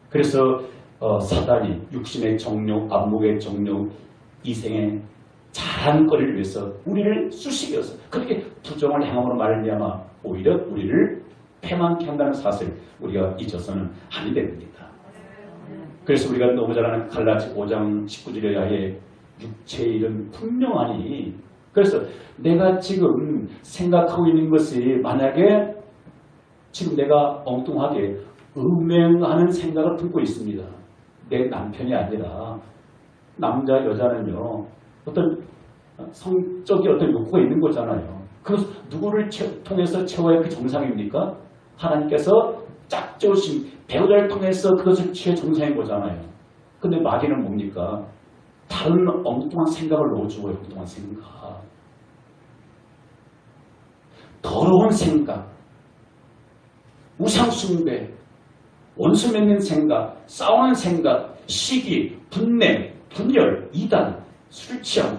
그래서 사단이 육신의 정욕, 안목의 정욕, 이생의 자랑거리를 위해서 우리를 쑤시겨서 그렇게 부정을 행함으로 말미암아 오히려 우리를 패망케 한다는 사실을 우리가 잊어서는 안 됩니다. 그래서 우리가 너무 잘 아는 갈라디 5장 19절에 아예 육체의 일은 분명하니 그래서 내가 지금 생각하고 있는 것이 만약에 지금 내가 엉뚱하게 음행하는 생각을 품고 있습니다. 내 남편이 아니라 남자 여자는요 어떤 성적인 어떤 욕구가 있는 거잖아요. 그래서 누구를 통해서 채워야 그 정상입니까? 하나님께서 짝 지으신 배우자를 통해서 그것을 취해 정상인 거잖아요. 근데 마귀는 뭡니까? 다른 엉뚱한 생각을 넣어주고요. 엉뚱한 생각. 더러운 생각. 우상숭배. 원수 맺는 생각. 싸우는 생각. 시기. 분냄. 분열. 이단. 술 취함.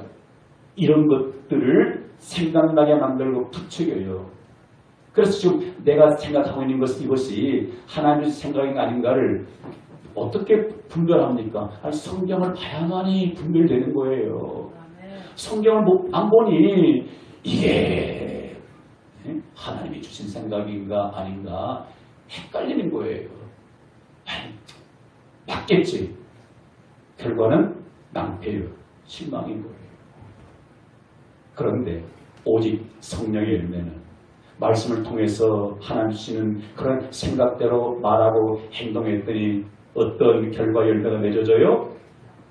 이런 것들을 생각나게 만들고 부추겨요. 그래서 지금 내가 생각하고 있는 것은 이것이 하나님의 생각인가 아닌가를 어떻게 분별합니까? 아니, 성경을 봐야만이 분별되는 거예요. 성경을 안 보니 이게 하나님이 주신 생각인가 아닌가 헷갈리는 거예요. 아니, 맞겠지. 결과는 낭패요. 실망인 거예요. 그런데 오직 성령의 열매는 말씀을 통해서 하나님 주시는 그런 생각대로 말하고 행동했더니 어떤 결과 열매가 맺어져요?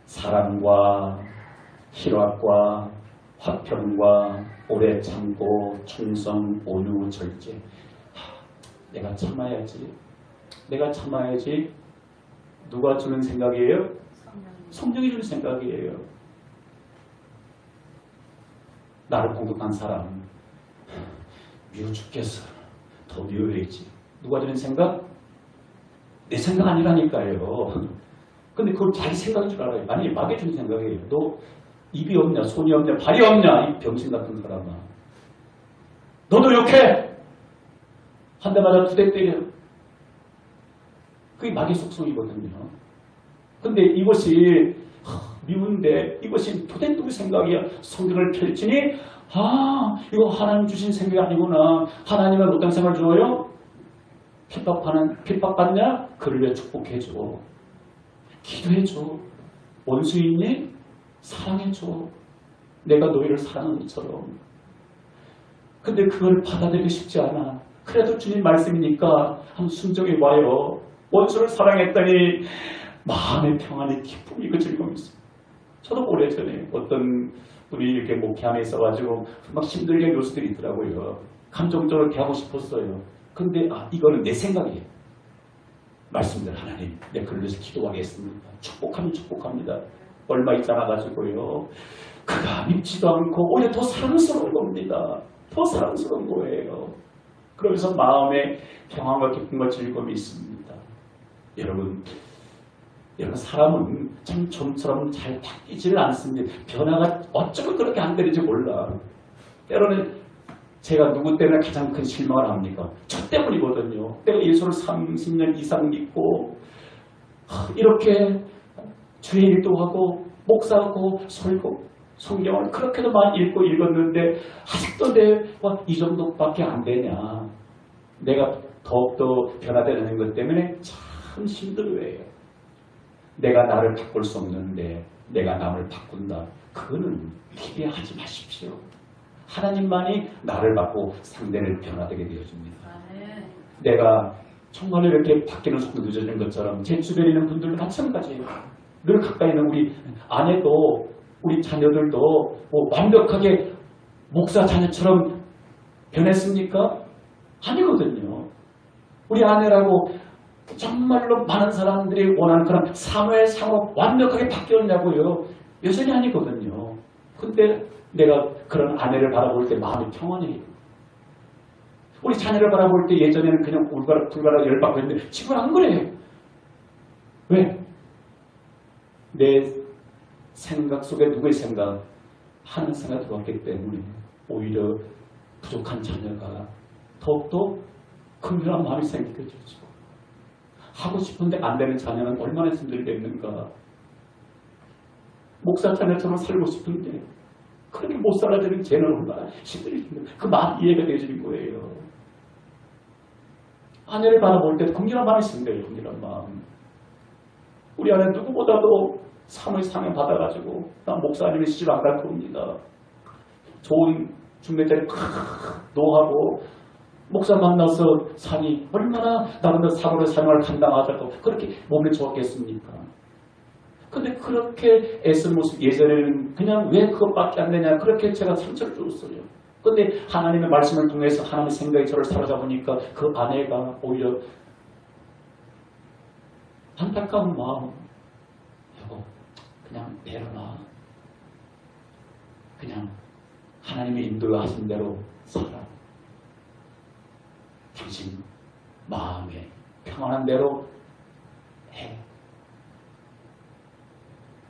사랑과 희락과 화평과 오래 참고 충성, 온유, 절제. 내가 참아야지. 누가 주는 생각이에요? 성령이 주는 생각이에요. 나를 공격한 사람 미워 죽겠어. 더 미워해야지. 누가 주는 생각? 내 생각 아니라니까요. 근데 그걸 자기 생각인 줄 알아요. 만약에 마귀 주는 생각이에요. 너 입이 없냐, 손이 없냐, 발이 없냐, 이 병신 같은 사람아. 너도 욕해! 한 대 맞아 두 대 때려. 그게 마귀 속성이거든요. 근데 이것이 미운데 이것이 도대체 누구 생각이야. 성경을 펼치니 이거 하나님 주신 생각이 아니구나. 하나님은 어떤 생각을 줘요? 핍박받냐? 그를 위해 축복해줘. 기도해줘. 원수 있니? 사랑해줘. 내가 너희를 사랑한 것처럼. 근데 그걸 받아들이기 쉽지 않아. 그래도 주님 말씀이니까 한번 순종해 봐요. 원수를 사랑했더니 마음의 평안의 기쁨이 그 즐거움이 있습니다. 저도 오래전에 어떤 분이 이렇게 목회 안에 있어가지고 막 힘들게 요소들이 있더라고요. 감정적으로 대하고 싶었어요. 근데 이거는 내 생각이에요. 말씀대로 하나님, 내 그를 위해서 기도하겠습니다. 축복하면 축복합니다. 얼마 있지 않아가지고요. 그가 믿지도 않고 오히려 더 사랑스러운 겁니다. 더 사랑스러운 거예요. 그러면서 마음에 평안과 기쁨과 즐거움이 있습니다. 여러분 사람은 참 좀처럼 잘 바뀌지를 않습니다. 변화가 어쩌면 그렇게 안 되는지 몰라. 때로는 제가 누구 때문에 가장 큰 실망을 합니까? 저 때문이거든요. 내가 예수를 30년 이상 믿고 이렇게 주의 일도 하고 목사하고 설교 성경을 그렇게도 많이 읽었는데 아직도 내가 이 정도밖에 안 되냐. 내가 더욱더 변화되는 것 때문에 참 힘들어해요. 내가 나를 바꿀 수 없는데 내가 남을 바꾼다. 그거는 기대하지 마십시오. 하나님만이 나를 바꾸고 상대를 변화되게 되어줍니다. 내가 정말로 이렇게 바뀌는 속도 늦어지는 것처럼 제 주변에 있는 분들도 마찬가지예요. 늘 가까이 있는 우리 아내도 우리 자녀들도 완벽하게 목사 자녀처럼 변했습니까? 아니거든요. 우리 아내라고 정말로 많은 사람들이 원하는 그런 사회의 상업 완벽하게 바뀌었냐고요. 여전히 아니거든요. 근데 내가 그런 아내를 바라볼 때 마음이 평안해요. 우리 자녀를 바라볼 때 예전에는 그냥 불가라 열받고 했는데 지금은 안 그래요. 왜? 내 생각 속에 누구의 생각? 하는 생각이 들어왔기 때문에 오히려 부족한 자녀가 더욱더 긍휼한 마음이 생기게 되죠. 하고 싶은데 안 되는 자녀는 얼마나 힘들겠는가. 목사 자녀처럼 살고 싶은데 그렇게 못 살아지는 쟤는 얼마나 힘들겠는가. 그 마음 이해가 되어지는 거예요. 아내를 바라볼 때 긍휼한 마음이 생겨요. 긍휼한 마음. 우리 아내 누구보다도 삶의 상을 받아가지고 난 목사님의 시집 안 갈 겁니다. 좋은 중매자리 노하고 목사 만나서 사니 얼마나 나름대로 사고를 사명을 감당하자고 그렇게 몸에 좋았겠습니까? 근데 그렇게 애쓰는 모습 예전에는 그냥 왜 그것밖에 안 되냐 그렇게 제가 상처를 줬어요. 근데 하나님의 말씀을 통해서 하나님의 생각이 저를 사로잡으니까 그 아내가 오히려 안타까운 마음 여보 그냥 내려놔. 그냥 하나님의 인도하신 대로 살아. 당신 마음에 평안한 대로 해.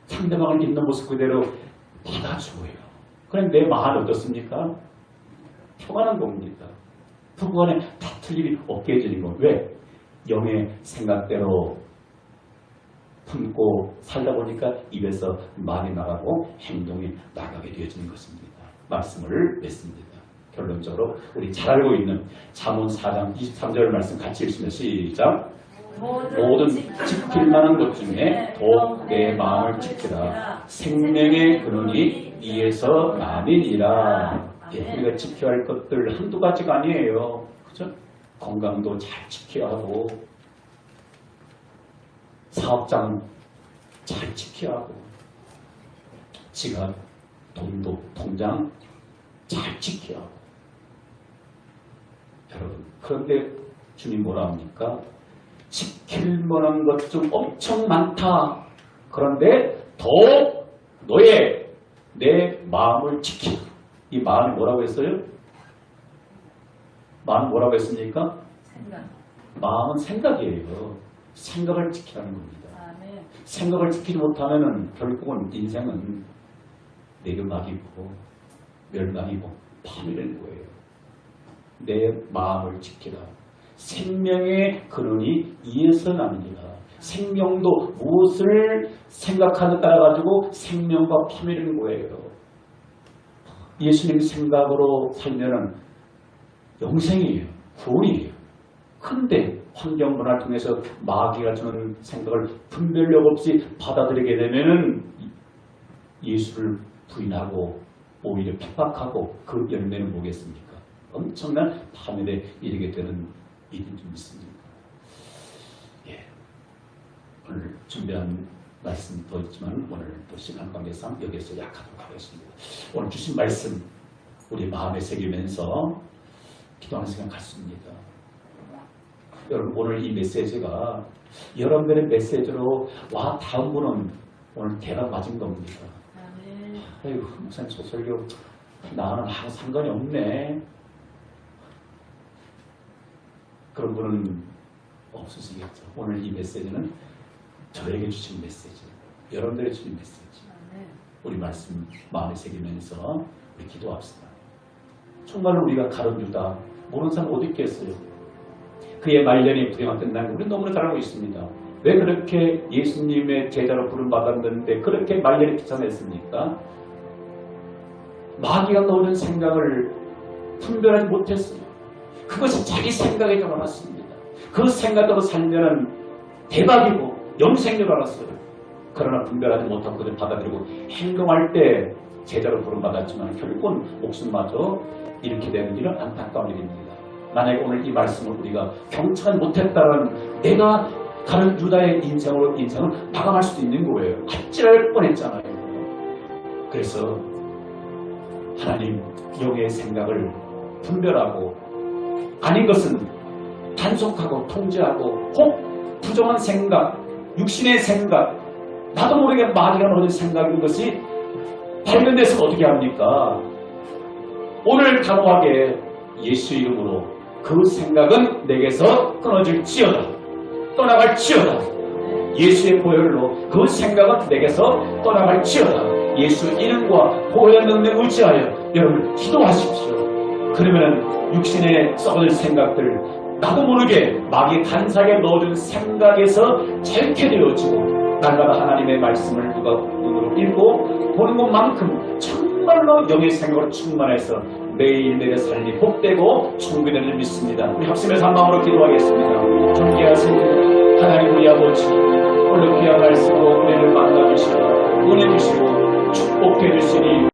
상대방을 있는 모습 그대로 받아주고요. 그럼 내 마음이 어떻습니까? 평안한 겁니다. 부부간에 다툴 일이 없게 해주는 거. 왜? 영의 생각대로 품고 살다 보니까 입에서 말이 나가고 행동이 나가게 되어지는 것입니다. 말씀을 맺습니다. 결론적으로 우리 잘 알고 있는 잠언 4장 23절 말씀 같이 읽으시면 시작. 모든 지킬 만한 것 중에 더욱 내 마음을 지키라. 생명의 근원이 이에서 나니니라. 우리가 지켜야 할 것들 한두 가지가 아니에요. 그죠? 건강도 잘 지켜야 하고 사업장 잘 지켜야 하고 지갑, 돈도, 통장 잘 지켜야 하고 여러분 그런데 주님 뭐라 합니까? 지킬 만한 것 좀 엄청 많다. 그런데 더욱 너의 내 마음을 지키라. 이 마음이 뭐라고 했어요? 마음은 뭐라고 했습니까? 생각. 마음은 생각이에요. 생각을 지키라는 겁니다. 네. 생각을 지키지 못하면 결국은 인생은 내리막이고 멸망이고 파멸인 거예요. 내 마음을 지키라. 생명의 근원이 이에서 나느니라. 생명도 무엇을 생각하느냐에 따라 가지고 생명과 파멸인 거예요. 예수님 생각으로 살면은 영생이에요. 구원이에요. 근데 환경 문화를 통해서 마귀가 주는 생각을 분별력 없이 받아들이게 되면은 예수를 부인하고 오히려 핍박하고 그 열매는 뭐겠습니까? 엄청난 파멸에 이르게 되는 일이 좀 있습니다. 예. 오늘 준비한 말씀 더 있지만 오늘 또 시간 관계상 여기서 약하도록 하겠습니다. 오늘 주신 말씀 우리 마음에 새기면서 기도하는 시간 갖습니다. 여러분 오늘 이 메시지가 여러분들의 메시지로 와 다음 분은 오늘 대박 맞은 겁니다. 아멘. 아이고 목사님 소설교 나는 하고 상관이 없네. 그런 분은 없으시겠죠. 오늘 이 메시지는 저에게 주신 메시지, 여러분들에게 주신 메시지. 아멘. 우리 말씀 마음에 새기면서 우리 기도합시다. 정말로 우리가 가룟 유다 모르는 사람 어디 있겠어요? 그의 말년이 부정한 끝난 거 우리 너무나 잘 알고 있습니다. 왜 그렇게 예수님의 제자로 부름받았는데 그렇게 말년이 비참했습니까? 마귀가 넣어준 생각을 분별하지 못했어요. 그것이 자기 생각에 들어갔습니다. 그 생각으로 살면은 대박이고 영생을 알았어요. 그러나 분별하지 못하고 그들 받아들이고 행동할 때 제자로 부름받았지만 결국은 목숨마저 잃게 되는 일은 안타까운 일입니다. 만약에 오늘 이 말씀을 우리가 경청하지 못했다면 내가 가는 유다의 인생을 마감할 수도 있는 거예요. 아찔할 뻔했잖아요. 그래서 하나님 영의 생각을 분별하고 아닌 것은 단속하고 통제하고 혹 부정한 생각, 육신의 생각, 나도 모르게 마귀가 넣은 생각인 것이 발견돼서 어떻게 합니까? 오늘 단호하게 예수 이름으로 그 생각은 내게서 끊어질지어다. 떠나갈지어다. 예수의 보혈로 그 생각은 내게서 떠나갈지어다. 예수 이름과 보혈 능력 의지하여 여러분 기도하십시오. 그러면 육신에 썩을 생각들 나도 모르게 마귀 간사하게 넣어준 생각에서 잘게 되어지고 날마다 하나님의 말씀을 누가 눈으로 읽고 보는 것만큼 정말로 영의 생각으로 충만해서 매일매일 삶이 복되고 충분히 줄 믿습니다. 우리 합심해서 한 마음으로 기도하겠습니다. 존귀하신 하나님 우리 아버지 오늘 귀한 말씀으로 우리를 만나주시고 은혜 주시고 축복해 주시니